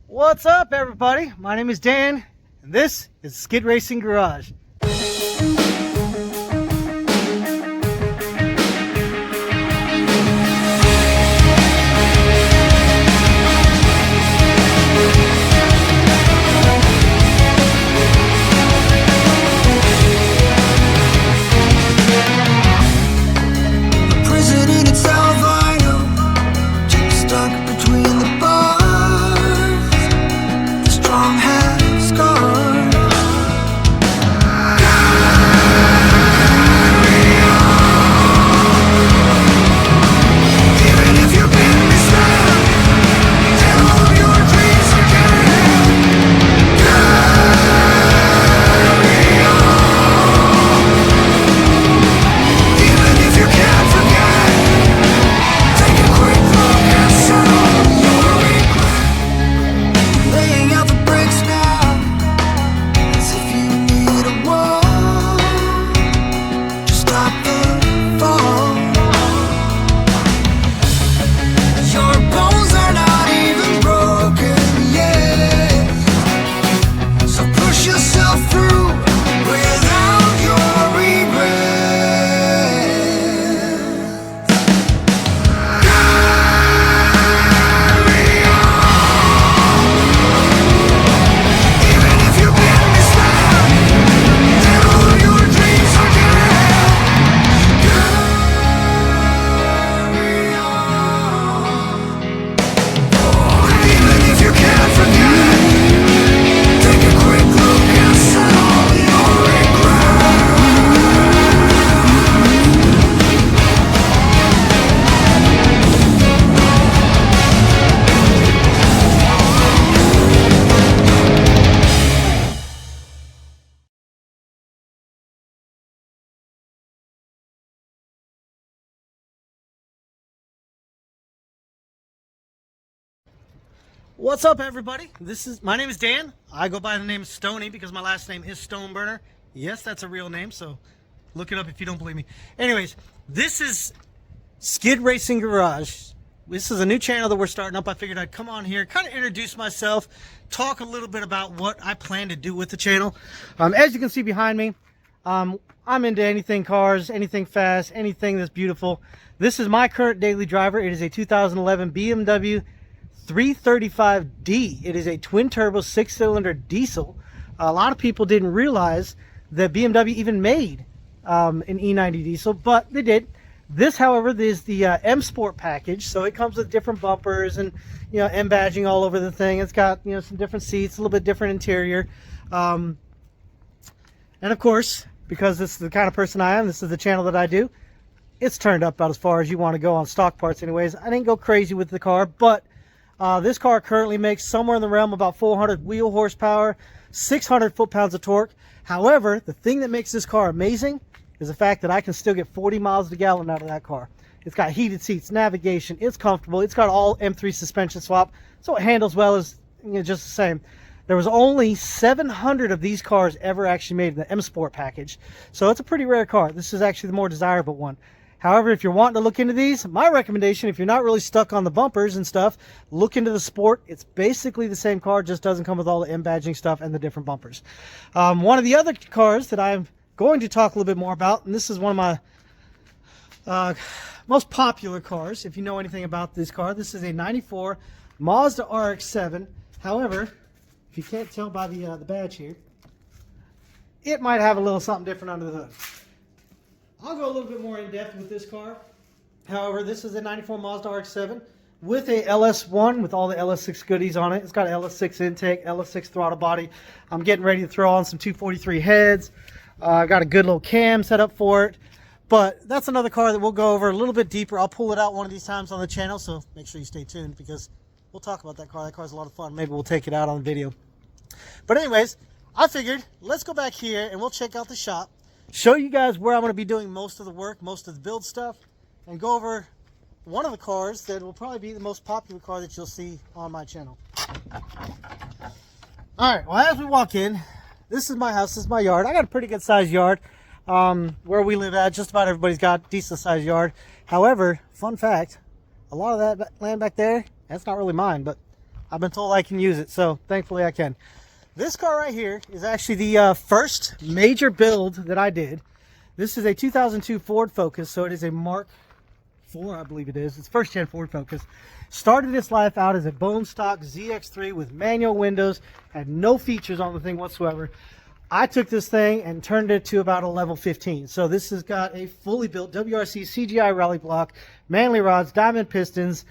What's up, everybody? My name is Dan, and this is Skid Racing Garage. What's up, everybody? My name is Dan. I go by the name Stoney because my last name is Stoneburner. Yes, that's a real name, so look it up if you don't believe me. Anyways, this is Skid Racing Garage. This is a new channel that we're starting up. I figured I'd come on here, kind of introduce myself, talk a little bit about what I plan to do with the channel. As you can see behind me, I'm into anything cars, anything fast, anything that's beautiful. This is my current daily driver. It is a 2011 BMW 335D. It is a twin turbo 6-cylinder diesel. A lot of people didn't realize that BMW even made an E90 diesel, but they did. This, however, is the M Sport package, so it comes with different bumpers and M badging all over the thing. It's got some different seats, a little bit different interior, and of course, because this is the kind of person I am, this is the channel that I do. It's turned up about as far as you want to go on stock parts, anyways. I didn't go crazy with the car, but this car currently makes somewhere in the realm of about 400 wheel horsepower, 600 foot-pounds of torque. However, the thing that makes this car amazing is the fact that I can still get 40 miles to the gallon out of that car. It's got heated seats, navigation, it's comfortable, it's got all M3 suspension swap, so it handles well as just the same. There was only 700 of these cars ever actually made in the M Sport package, so it's a pretty rare car. This is actually the more desirable one. However, if you're wanting to look into these, my recommendation, if you're not really stuck on the bumpers and stuff, look into the Sport. It's basically the same car, just doesn't come with all the M badging stuff and the different bumpers. One of the other cars that I'm going to talk a little bit more about, and this is one of my most popular cars, if you know anything about this car. This is a 94 Mazda RX-7. However, if you can't tell by the badge here, it might have a little something different under the hood. I'll go a little bit more in depth with this car. However, this is a 94 Mazda RX-7 with a LS1 with all the LS6 goodies on it. It's got an LS6 intake, LS6 throttle body. I'm getting ready to throw on some 243 heads. I've got a good little cam set up for it. But that's another car that we'll go over a little bit deeper. I'll pull it out one of these times on the channel, so make sure you stay tuned because we'll talk about that car. That car's a lot of fun. Maybe we'll take it out on the video. But anyways, I figured let's go back here and we'll check out the shop, show you guys where I'm going to be doing most of the work, most of the build stuff, and go over one of the cars that will probably be the most popular car that you'll see on my channel. Alright, well, as we walk in, this is my house, this is my yard. I got a pretty good sized yard. Where we live at, just about everybody's got a decent sized yard. However, fun fact, a lot of that land back there, that's not really mine, but I've been told I can use it, so thankfully I can. This car right here is actually the first major build that I did. This is a 2002 Ford Focus, so it is a Mark IV, I believe it is. It's first gen Ford Focus. Started its life out as a bone stock ZX3 with manual windows, had no features on the thing whatsoever. I took this thing and turned it to about a level 15. So this has got a fully built WRC CGI rally block, Manley rods, diamond pistons,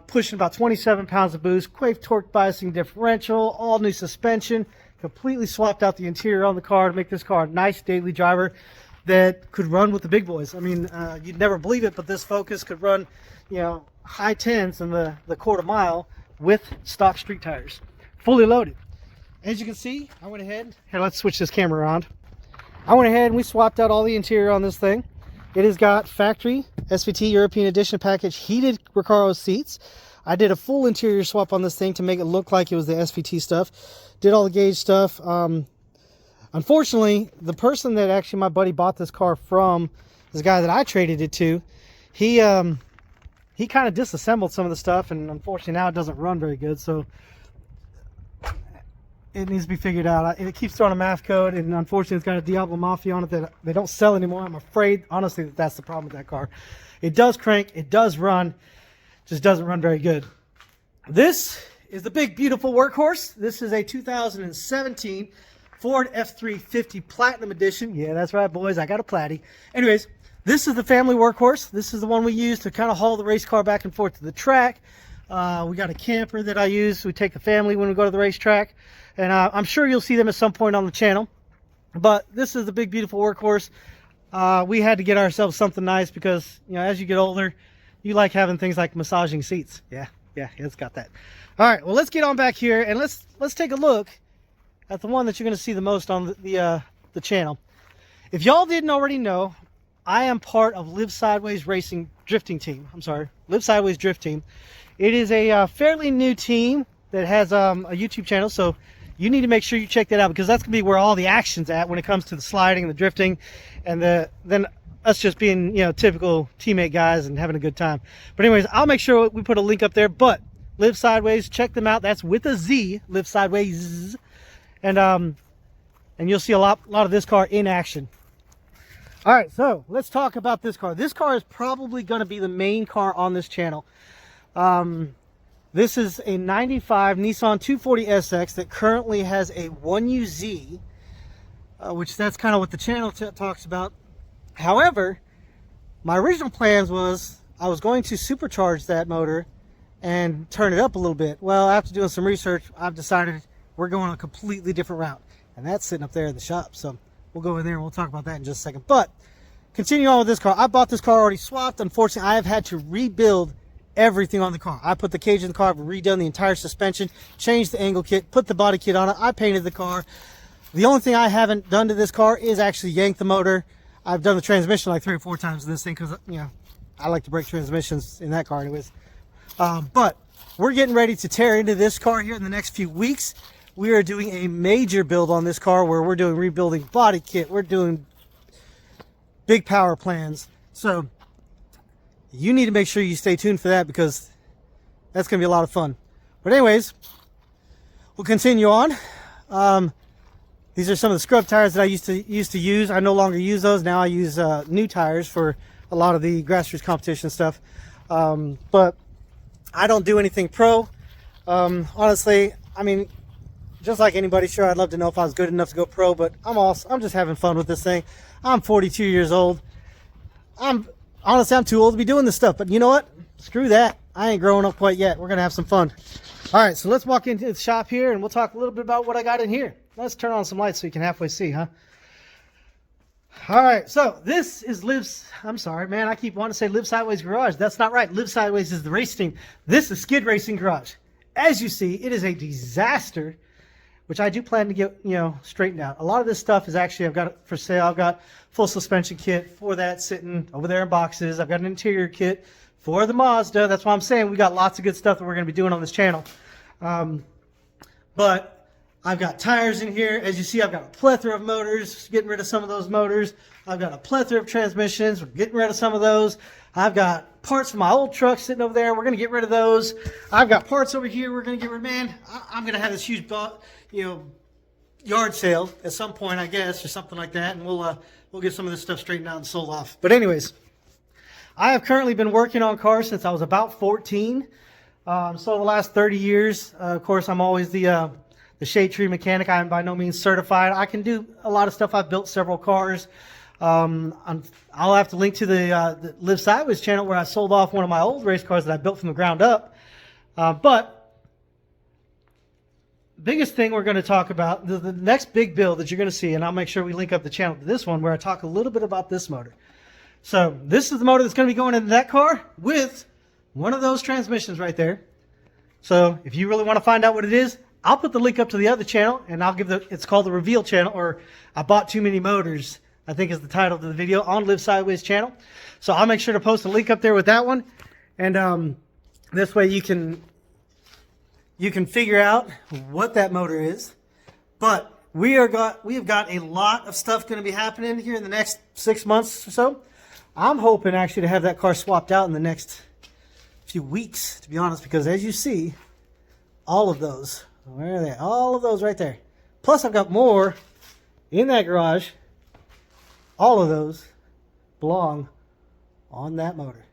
pushing about 27 pounds of boost, Quaife torque biasing differential, all new suspension, completely swapped out the interior on the car to make this car a nice daily driver that could run with the big boys. I mean, you'd never believe it, but this Focus could run, you know, high tens in the quarter mile with stock street tires, fully loaded. As you can see, I went ahead, here, let's switch this camera around. I went ahead and we swapped out all the interior on this thing. It has got factory SVT European Edition package heated Recaro seats. I did a full interior swap on this thing to make it look like it was the SVT stuff. Did all the gauge stuff. Unfortunately, the person that actually my buddy bought this car from, this guy that I traded it to, he kind of disassembled some of the stuff, and unfortunately now it doesn't run very good, so it needs to be figured out. It keeps throwing a math code, and unfortunately it's got a Diablo Mafia on it that they don't sell anymore. I'm afraid, honestly, that that's the problem with that car. It does crank, it does run, just doesn't run very good. This is the big, beautiful workhorse. This is a 2017 Ford F350 Platinum Edition. Yeah, that's right, boys. I got a Platy. Anyways, this is the family workhorse. This is the one we use to kind of haul the race car back and forth to the track. We got a camper that I use. We take the family when we go to the racetrack. And I'm sure you'll see them at some point on the channel. But this is the big, beautiful workhorse. We had to get ourselves something nice because, you know, as you get older, you like having things like massaging seats. Yeah, it's got that. All right, well, let's get on back here and let's take a look at the one that you're going to see the most on the channel. If y'all didn't already know, I am part of Live Sideways Racing Drifting Team. I'm sorry, Live Sideways Drift Team. It is a fairly new team that has a YouTube channel, so you need to make sure you check that out because that's going to be where all the action's at when it comes to the sliding and the drifting, and then us just being, you know, typical teammate guys and having a good time. But anyways, I'll make sure we put a link up there. But Live Sideways, check them out. That's with a Z, Live Sideways, and you'll see a lot of this car in action. All right, so let's talk about this car. This car is probably going to be the main car on this channel. This is a 95 Nissan 240SX that currently has a 1UZ, which that's kind of what the channel talks about. However, my original plans was I was going to supercharge that motor and turn it up a little bit. Well, after doing some research, I've decided we're going a completely different route, and that's sitting up there in the shop. So we'll go in there and we'll talk about that in just a second. But continue on with this car. I bought this car already swapped. Unfortunately, I have had to rebuild everything on the car. I put the cage in the car, I've redone the entire suspension, changed the angle kit, put the body kit on it. I painted the car. The only thing I haven't done to this car is actually yank the motor. I've done the transmission like 3 or 4 times in this thing because, you know, I like to break transmissions in that car anyways. But we're getting ready to tear into this car here in the next few weeks. We are doing a major build on this car where we're doing rebuilding body kit. We're doing big power plans. So you need to make sure you stay tuned for that because that's going to be a lot of fun. But anyways, we'll continue on. These are some of the scrub tires that I used to use. I no longer use those. Now I use new tires for a lot of the grassroots competition stuff. But I don't do anything pro. Honestly, I mean, just like anybody, sure, I'd love to know if I was good enough to go pro, but I'm just having fun with this thing. I'm 42 years old. Honestly, I'm too old to be doing this stuff, but you know what? Screw that. I ain't growing up quite yet. We're going to have some fun. All right, so let's walk into the shop here, and we'll talk a little bit about what I got in here. Let's turn on some lights so you can halfway see, huh? All right, so this is I'm sorry, man, I keep wanting to say Live Sideways Garage. That's not right. Live Sideways is the race team. This is Skid Racing Garage. As you see, it is a disaster, which I do plan to get, you know, straightened out. A lot of this stuff is actually, I've got it for sale. I've got full suspension kit for that sitting over there in boxes. I've got an interior kit for the Mazda. That's why I'm saying we got lots of good stuff that we're going to be doing on this channel. But I've got tires in here. As you see, I've got a plethora of motors, getting rid of some of those motors. I've got a plethora of transmissions. We're getting rid of some of those. I've got parts for my old truck sitting over there. We're going to get rid of those. I've got parts over here we're going to get rid of. Man, I'm going to have this huge, yard sale at some point, I guess, or something like that, and we'll get some of this stuff straightened out and sold off. But anyways, I have currently been working on cars since I was about 14. So the last 30 years, of course, I'm always the shade tree mechanic. I am by no means certified. I can do a lot of stuff. I've built several cars. I'll have to link to the Live Sideways channel where I sold off one of my old race cars that I built from the ground up. But biggest thing we're going to talk about, the next big build that you're going to see, and I'll make sure we link up the channel to this one where I talk a little bit about this motor. So this is the motor that's going to be going into that car with one of those transmissions right there. So if you really want to find out what it is, I'll put the link up to the other channel, and I'll give it's called the Reveal channel, or I Bought Too Many Motors, I think is the title of the video on Live Sideways channel. So I'll make sure to post a link up there with that one. And this way you can figure out what that motor is. But we have got a lot of stuff going to be happening here in the next 6 months or so. I'm hoping actually to have that car swapped out in the next few weeks, to be honest, because as you see, all of those, where are they? All of those right there. Plus I've got more in that garage. All of those belong on that motor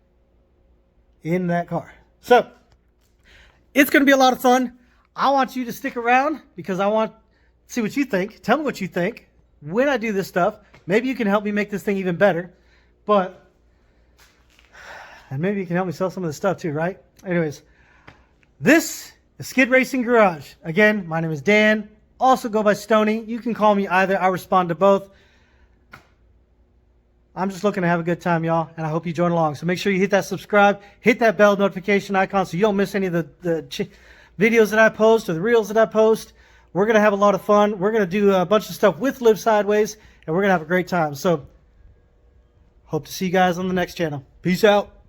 in that car. So it's going to be a lot of fun. I want you to stick around because I want to see what you think. Tell me what you think when I do this stuff. Maybe you can help me make this thing even better. And maybe you can help me sell some of this stuff too, right? Anyways, this is Skid Racing Garage. Again, my name is Dan. Also go by Stony. You can call me either. I respond to both. I'm just looking to have a good time, y'all, and I hope you join along. So make sure you hit that subscribe, hit that bell notification icon so you don't miss any of the videos that I post or the reels that I post. We're going to have a lot of fun. We're going to do a bunch of stuff with Live Sideways, and we're going to have a great time. So hope to see you guys on the next channel. Peace out.